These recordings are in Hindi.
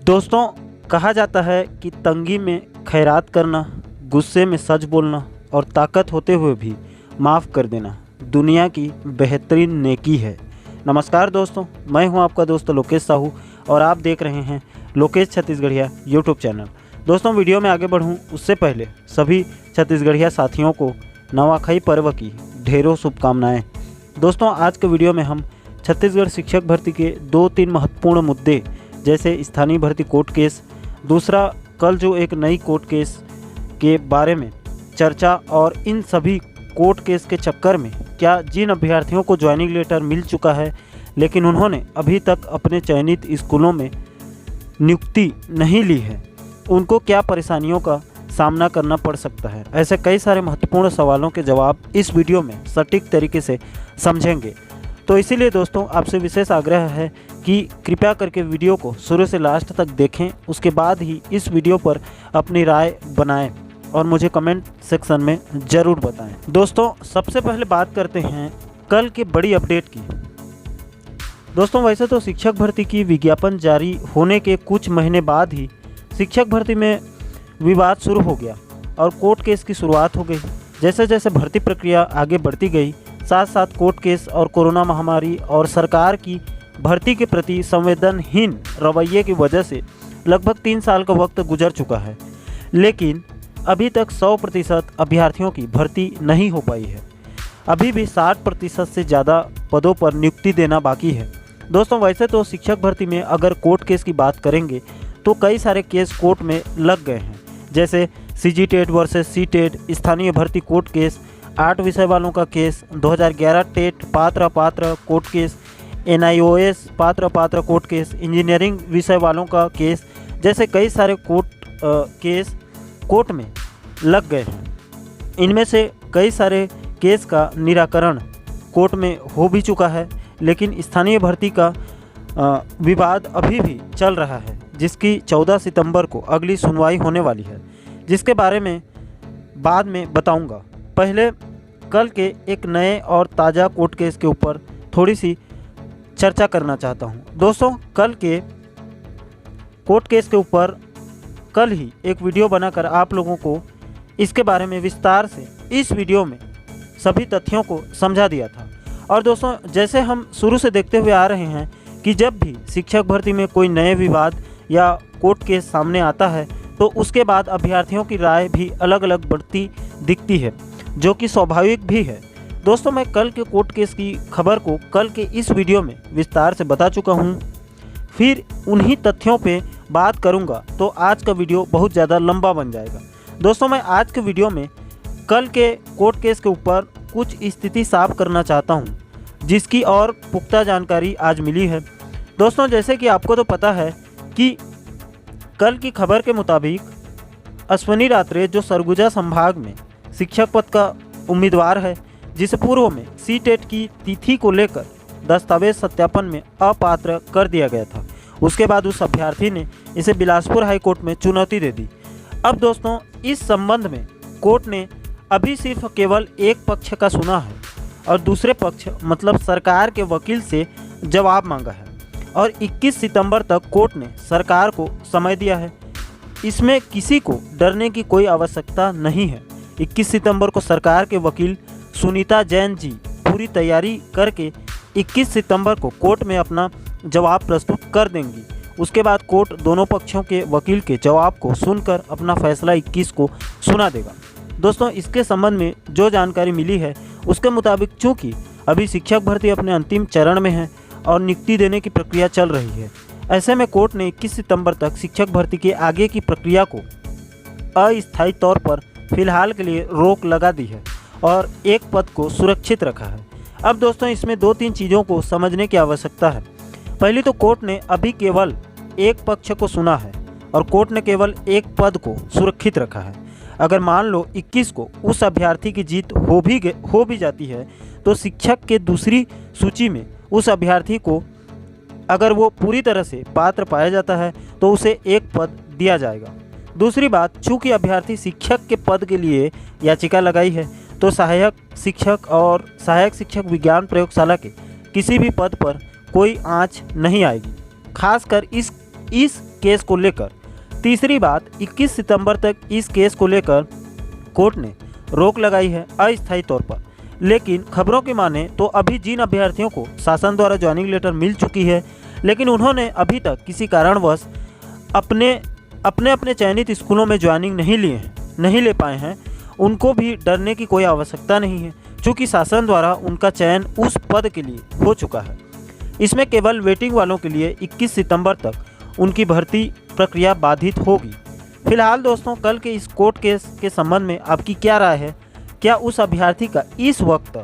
दोस्तों, कहा जाता है कि तंगी में खैरात करना, गुस्से में सच बोलना और ताकत होते हुए भी माफ़ कर देना दुनिया की बेहतरीन नेकी है। नमस्कार दोस्तों, मैं हूं आपका दोस्त लोकेश साहू और आप देख रहे हैं लोकेश छत्तीसगढ़िया यूट्यूब चैनल। दोस्तों, वीडियो में आगे बढ़ूं उससे पहले सभी छत्तीसगढ़िया साथियों को नवाखाई पर्व की ढेरों शुभकामनाएँ। दोस्तों, आज के वीडियो में हम छत्तीसगढ़ शिक्षक भर्ती के 2-3 महत्वपूर्ण मुद्दे जैसे स्थानीय भर्ती कोर्ट केस, दूसरा कल जो एक नई कोर्ट केस के बारे में चर्चा और इन सभी कोर्ट केस के चक्कर में क्या जिन अभ्यर्थियों को ज्वाइनिंग लेटर मिल चुका है लेकिन उन्होंने अभी तक अपने चयनित स्कूलों में नियुक्ति नहीं ली है, उनको क्या परेशानियों का सामना करना पड़ सकता है। ऐसे कई सारे महत्वपूर्ण सवालों के जवाब इस वीडियो में सटीक तरीके से समझेंगे। तो इसीलिए दोस्तों, आपसे विशेष आग्रह है कि कृपया करके वीडियो को शुरू से लास्ट तक देखें, उसके बाद ही इस वीडियो पर अपनी राय बनाएं और मुझे कमेंट सेक्शन में ज़रूर बताएं। दोस्तों, सबसे पहले बात करते हैं कल की बड़ी अपडेट की। दोस्तों, वैसे तो शिक्षक भर्ती की विज्ञापन जारी होने के कुछ महीने बाद ही शिक्षक भर्ती में विवाद शुरू हो गया और कोर्ट केस की शुरुआत हो गई। जैसे जैसे भर्ती प्रक्रिया आगे बढ़ती गई, साथ साथ कोर्ट केस और कोरोना महामारी और सरकार की भर्ती के प्रति संवेदनहीन रवैये की वजह से लगभग 3 साल का वक्त गुजर चुका है, लेकिन अभी तक 100% अभ्यर्थियों की भर्ती नहीं हो पाई है। अभी भी 60% से ज़्यादा पदों पर नियुक्ति देना बाकी है। दोस्तों, वैसे तो शिक्षक भर्ती में अगर कोर्ट केस की बात करेंगे तो कई सारे केस कोर्ट में लग गए हैं, जैसे CG टेट वर्सेस C-टेट, स्थानीय भर्ती कोर्ट केस, 8 विषय वालों का केस, 2011 टेट पात्र कोर्ट केस, NIOS पात्र कोर्ट केस, इंजीनियरिंग विषय वालों का केस, जैसे कई सारे केस कोर्ट में लग गए हैं। इनमें से कई सारे केस का निराकरण कोर्ट में हो भी चुका है, लेकिन स्थानीय भर्ती का विवाद अभी भी चल रहा है, जिसकी 14 सितंबर को अगली सुनवाई होने वाली है, जिसके बारे में बाद में बताऊंगा। पहले कल के एक नए और ताज़ा कोर्ट केस के ऊपर थोड़ी सी चर्चा करना चाहता हूं। दोस्तों, कल के कोर्ट केस के ऊपर कल ही एक वीडियो बनाकर आप लोगों को इसके बारे में विस्तार से इस वीडियो में सभी तथ्यों को समझा दिया था। और दोस्तों, जैसे हम शुरू से देखते हुए आ रहे हैं कि जब भी शिक्षक भर्ती में कोई नए विवाद या कोर्ट केस सामने आता है तो उसके बाद अभ्यर्थियों की राय भी अलग अलग बढ़ती दिखती है, जो कि स्वाभाविक भी है। दोस्तों, मैं कल के कोर्ट केस की खबर को कल के इस वीडियो में विस्तार से बता चुका हूं, फिर उन्हीं तथ्यों पे बात करूंगा तो आज का वीडियो बहुत ज़्यादा लंबा बन जाएगा। दोस्तों, मैं आज के वीडियो में कल के कोर्ट केस के ऊपर कुछ स्थिति साफ करना चाहता हूं, जिसकी और पुख्ता जानकारी आज मिली है। दोस्तों, जैसे कि आपको तो पता है कि कल की खबर के मुताबिक अश्वनी रात्रे जो सरगुजा संभाग में शिक्षक पद का उम्मीदवार है, जिसे पूर्व में C-टेट की तिथि को लेकर दस्तावेज सत्यापन में अपात्र कर दिया गया था, उसके बाद उस अभ्यर्थी ने इसे बिलासपुर हाई कोर्ट में चुनौती दे दी। अब दोस्तों, इस संबंध में कोर्ट ने अभी सिर्फ केवल एक पक्ष का सुना है और दूसरे पक्ष मतलब सरकार के वकील से जवाब मांगा है और 21 सितंबर तक कोर्ट ने सरकार को समय दिया है। इसमें किसी को डरने की कोई आवश्यकता नहीं है। 21 सितंबर को सरकार के वकील सुनीता जैन जी पूरी तैयारी करके 21 सितंबर को कोर्ट में अपना जवाब प्रस्तुत कर देंगी। उसके बाद कोर्ट दोनों पक्षों के वकील के जवाब को सुनकर अपना फैसला 21 को सुना देगा। दोस्तों, इसके संबंध में जो जानकारी मिली है उसके मुताबिक चूँकि अभी शिक्षक भर्ती अपने अंतिम चरण में है और नियुक्ति देने की प्रक्रिया चल रही है, ऐसे में कोर्ट ने 21 सितंबर तक शिक्षक भर्ती के आगे की प्रक्रिया को अस्थायी तौर पर फिलहाल के लिए रोक लगा दी है और एक पद को सुरक्षित रखा है। अब दोस्तों, इसमें 2-3 चीज़ों को समझने की आवश्यकता है। पहली तो कोर्ट ने अभी केवल एक पक्ष को सुना है और कोर्ट ने केवल एक पद को सुरक्षित रखा है। अगर मान लो 21 को उस अभ्यर्थी की जीत हो भी जाती है तो शिक्षक के दूसरी सूची में उस अभ्यर्थी को अगर वो पूरी तरह से पात्र पाया जाता है तो उसे एक पद दिया जाएगा। दूसरी बात, चूँकि अभ्यर्थी शिक्षक के पद के लिए याचिका लगाई है तो सहायक शिक्षक और सहायक शिक्षक विज्ञान प्रयोगशाला के किसी भी पद पर कोई आंच नहीं आएगी। खासकर इस केस को लेकर। तीसरी बात, 21 सितंबर तक इस केस को लेकर कोर्ट ने रोक लगाई है अस्थायी तौर पर। लेकिन खबरों की माने तो अभी जिन अभ्यर्थियों को शासन द्वारा ज्वाइनिंग लेटर मिल चुकी है, लेकिन उन्होंने अभी तक किसी कारणवश अपने चयनित स्कूलों में ज्वाइनिंग नहीं ले पाए हैं, उनको भी डरने की कोई आवश्यकता नहीं है, क्योंकि शासन द्वारा उनका चयन उस पद के लिए हो चुका है। इसमें केवल वेटिंग वालों के लिए 21 सितंबर तक उनकी भर्ती प्रक्रिया बाधित होगी। फिलहाल दोस्तों, कल के इस कोर्ट केस के संबंध में आपकी क्या राय है? क्या उस अभ्यर्थी का इस वक्त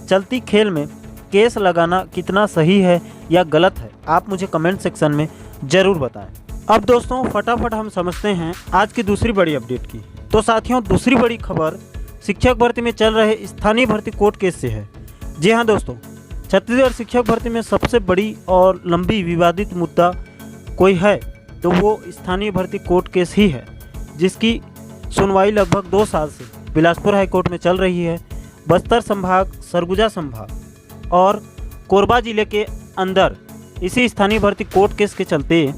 चलती खेल में केस लगाना कितना सही है या गलत है? आप मुझे कमेंट सेक्शन में ज़रूर बताएं। अब दोस्तों, फटाफट हम समझते हैं आज की दूसरी बड़ी अपडेट की। तो साथियों, दूसरी बड़ी खबर शिक्षक भर्ती में चल रहे स्थानीय भर्ती कोर्ट केस से है। जी हाँ दोस्तों, छत्तीसगढ़ शिक्षक भर्ती में सबसे बड़ी और लंबी विवादित मुद्दा कोई है तो वो स्थानीय भर्ती कोर्ट केस ही है, जिसकी सुनवाई लगभग 2 साल से बिलासपुर हाईकोर्ट में चल रही है। बस्तर संभाग, सरगुजा संभाग और कोरबा जिले के अंदर इसी स्थानीय भर्ती कोर्ट केस के चलते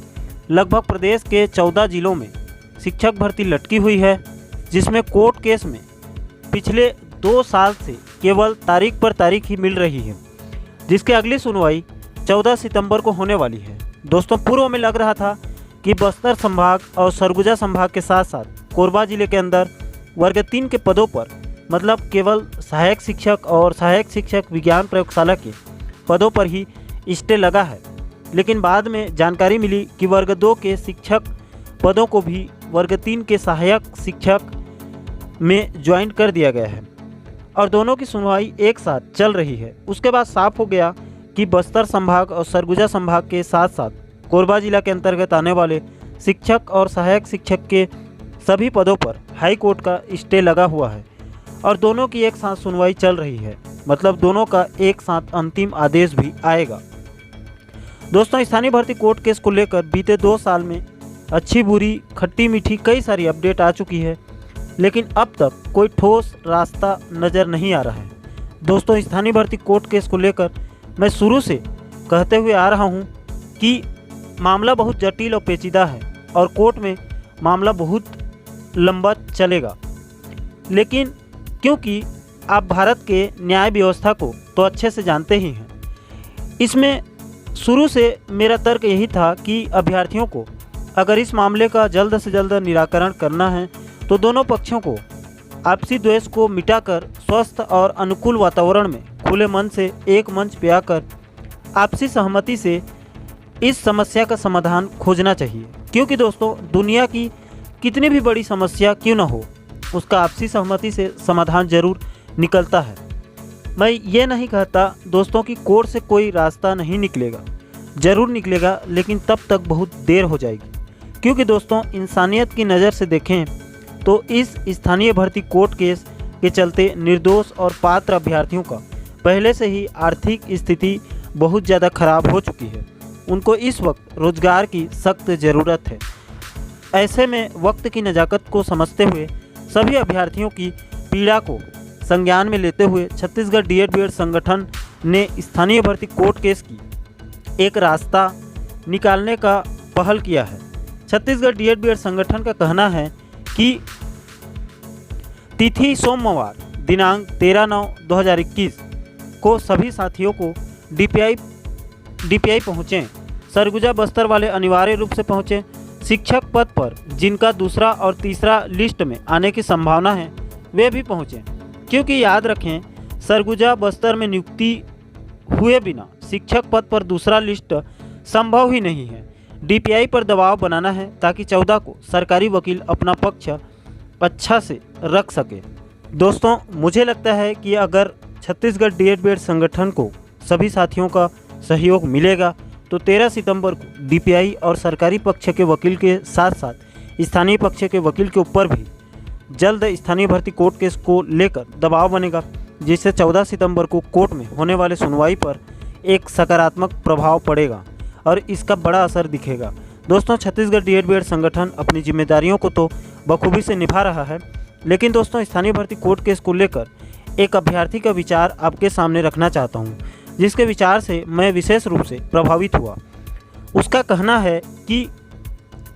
लगभग प्रदेश के 14 जिलों में शिक्षक भर्ती लटकी हुई है, जिसमें कोर्ट केस में पिछले 2 साल से केवल तारीख पर तारीख ही मिल रही है, जिसकी अगली सुनवाई 14 सितंबर को होने वाली है। दोस्तों, पूर्व में लग रहा था कि बस्तर संभाग और सरगुजा संभाग के साथ साथ कोरबा जिले के अंदर वर्ग 3 के पदों पर, मतलब केवल सहायक शिक्षक और सहायक शिक्षक विज्ञान प्रयोगशाला के पदों पर ही स्टे लगा है, लेकिन बाद में जानकारी मिली कि वर्ग 2 के शिक्षक पदों को भी वर्ग 3 के सहायक शिक्षक में ज्वाइन कर दिया गया है और दोनों की सुनवाई एक साथ चल रही है। उसके बाद साफ हो गया कि बस्तर संभाग और सरगुजा संभाग के साथ साथ कोरबा जिला के अंतर्गत आने वाले शिक्षक और सहायक शिक्षक के सभी पदों पर हाई कोर्ट का स्टे लगा हुआ है और दोनों की एक साथ सुनवाई चल रही है, मतलब दोनों का एक साथ अंतिम आदेश भी आएगा। दोस्तों, स्थानीय भर्ती कोर्ट केस को लेकर बीते 2 साल में अच्छी बुरी खट्टी मीठी कई सारी अपडेट आ चुकी है, लेकिन अब तक कोई ठोस रास्ता नज़र नहीं आ रहा है। दोस्तों, स्थानीय भर्ती कोर्ट केस को लेकर मैं शुरू से कहते हुए आ रहा हूं कि मामला बहुत जटिल और पेचीदा है और कोर्ट में मामला बहुत लंबा चलेगा, लेकिन क्योंकि आप भारत के न्याय व्यवस्था को तो अच्छे से जानते ही हैं, इसमें शुरू से मेरा तर्क यही था कि अभ्यर्थियों को अगर इस मामले का जल्द से जल्द निराकरण करना है तो दोनों पक्षों को आपसी द्वेष को मिटाकर स्वस्थ और अनुकूल वातावरण में खुले मन से एक मंच पे आकर आपसी सहमति से इस समस्या का समाधान खोजना चाहिए। क्योंकि दोस्तों, दुनिया की कितनी भी बड़ी समस्या क्यों ना हो, उसका आपसी सहमति से समाधान जरूर निकलता है। मैं ये नहीं कहता दोस्तों कि कोर्ट से कोई रास्ता नहीं निकलेगा, ज़रूर निकलेगा, लेकिन तब तक बहुत देर हो जाएगी। क्योंकि दोस्तों, इंसानियत की नज़र से देखें तो इस स्थानीय भर्ती कोर्ट केस के चलते निर्दोष और पात्र अभ्यर्थियों का पहले से ही आर्थिक स्थिति बहुत ज़्यादा खराब हो चुकी है। उनको इस वक्त रोजगार की सख्त ज़रूरत है। ऐसे में वक्त की नज़ाकत को समझते हुए सभी अभ्यर्थियों की पीड़ा को संज्ञान में लेते हुए छत्तीसगढ़ DED संगठन ने स्थानीय भर्ती कोर्ट केस की एक रास्ता निकालने का पहल किया है। छत्तीसगढ़ DED संगठन का कहना है कि तिथि सोमवार दिनांक 13/9/2021 को सभी साथियों को DPI पहुँचें। सरगुजा बस्तर वाले अनिवार्य रूप से पहुँचें। शिक्षक पद पर जिनका दूसरा और तीसरा लिस्ट में आने की संभावना है वे भी पहुँचें, क्योंकि याद रखें, सरगुजा बस्तर में नियुक्ति हुए बिना शिक्षक पद पर दूसरा लिस्ट संभव ही नहीं है। DPI पर दबाव बनाना है ताकि 14 को सरकारी वकील अपना पक्ष अच्छा से रख सके। दोस्तों, मुझे लगता है कि अगर छत्तीसगढ़ DED संगठन को सभी साथियों का सहयोग मिलेगा तो 13 सितंबर को DPI और सरकारी पक्ष के वकील के साथ साथ स्थानीय पक्ष के वकील के ऊपर भी जल्द स्थानीय भर्ती कोर्ट केस को लेकर दबाव बनेगा, जिससे 14 सितंबर को कोर्ट में होने वाले सुनवाई पर एक सकारात्मक प्रभाव पड़ेगा और इसका बड़ा असर दिखेगा। दोस्तों, छत्तीसगढ़ DED संगठन अपनी जिम्मेदारियों को तो बखूबी से निभा रहा है, लेकिन दोस्तों, स्थानीय भर्ती कोर्ट केस को लेकर एक अभ्यर्थी का विचार आपके सामने रखना चाहता हूं, जिसके विचार से मैं विशेष रूप से प्रभावित हुआ। उसका कहना है कि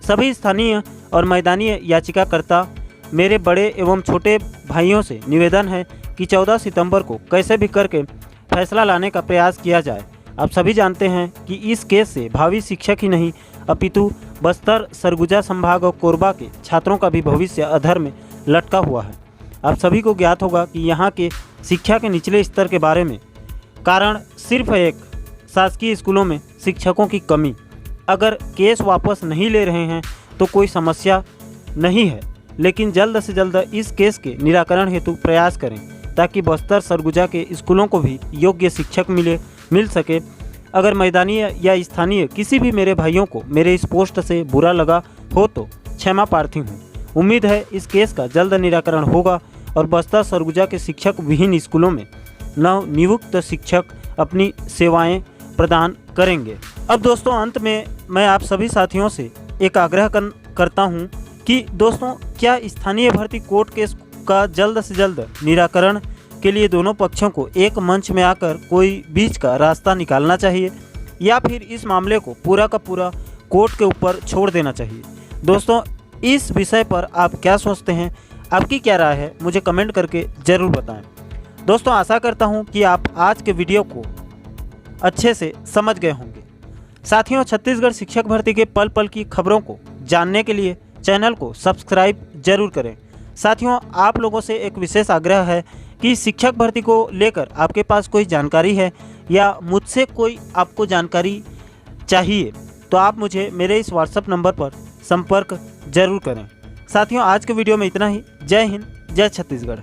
सभी स्थानीय और मैदानी याचिकाकर्ता मेरे बड़े एवं छोटे भाइयों से निवेदन है कि 14 सितंबर को कैसे भी करके फैसला लाने का प्रयास किया जाए। आप सभी जानते हैं कि इस केस से भावी शिक्षक ही नहीं अपितु बस्तर, सरगुजा संभाग और कोरबा के छात्रों का भी भविष्य अधर में लटका हुआ है। आप सभी को ज्ञात होगा कि यहाँ के शिक्षा के निचले स्तर के बारे में कारण सिर्फ एक शासकीय स्कूलों में शिक्षकों की कमी। अगर केस वापस नहीं ले रहे हैं तो कोई समस्या नहीं है, लेकिन जल्द से जल्द इस केस के निराकरण हेतु प्रयास करें ताकि बस्तर, सरगुजा के स्कूलों को भी योग्य शिक्षक मिल सके। अगर मैदानी या स्थानीय किसी भी मेरे भाइयों को मेरे इस पोस्ट से बुरा लगा हो तो क्षमा प्रार्थी हूँ। उम्मीद है इस केस का जल्द निराकरण होगा और बस्तर, सरगुजा के शिक्षक विहीन स्कूलों में नवनियुक्त शिक्षक अपनी सेवाएं प्रदान करेंगे। अब दोस्तों, अंत में मैं आप सभी साथियों से एक आग्रह करता हूं कि दोस्तों, क्या स्थानीय भर्ती कोर्ट केस का जल्द से जल्द निराकरण के लिए दोनों पक्षों को एक मंच में आकर कोई बीच का रास्ता निकालना चाहिए या फिर इस मामले को पूरा का पूरा कोर्ट के ऊपर छोड़ देना चाहिए। दोस्तों, इस विषय पर आप क्या सोचते हैं? आपकी क्या राय है? मुझे कमेंट करके ज़रूर बताएं। दोस्तों, आशा करता हूं कि आप आज के वीडियो को अच्छे से समझ गए होंगे। साथियों, छत्तीसगढ़ शिक्षक भर्ती के पल पल की खबरों को जानने के लिए चैनल को सब्सक्राइब जरूर करें। साथियों, आप लोगों से एक विशेष आग्रह है कि शिक्षक भर्ती को लेकर आपके पास कोई जानकारी है या मुझसे कोई आपको जानकारी चाहिए तो आप मुझे मेरे इस व्हाट्सएप नंबर पर संपर्क जरूर करें। साथियों, आज के वीडियो में इतना ही। जय हिंद, जय छत्तीसगढ़।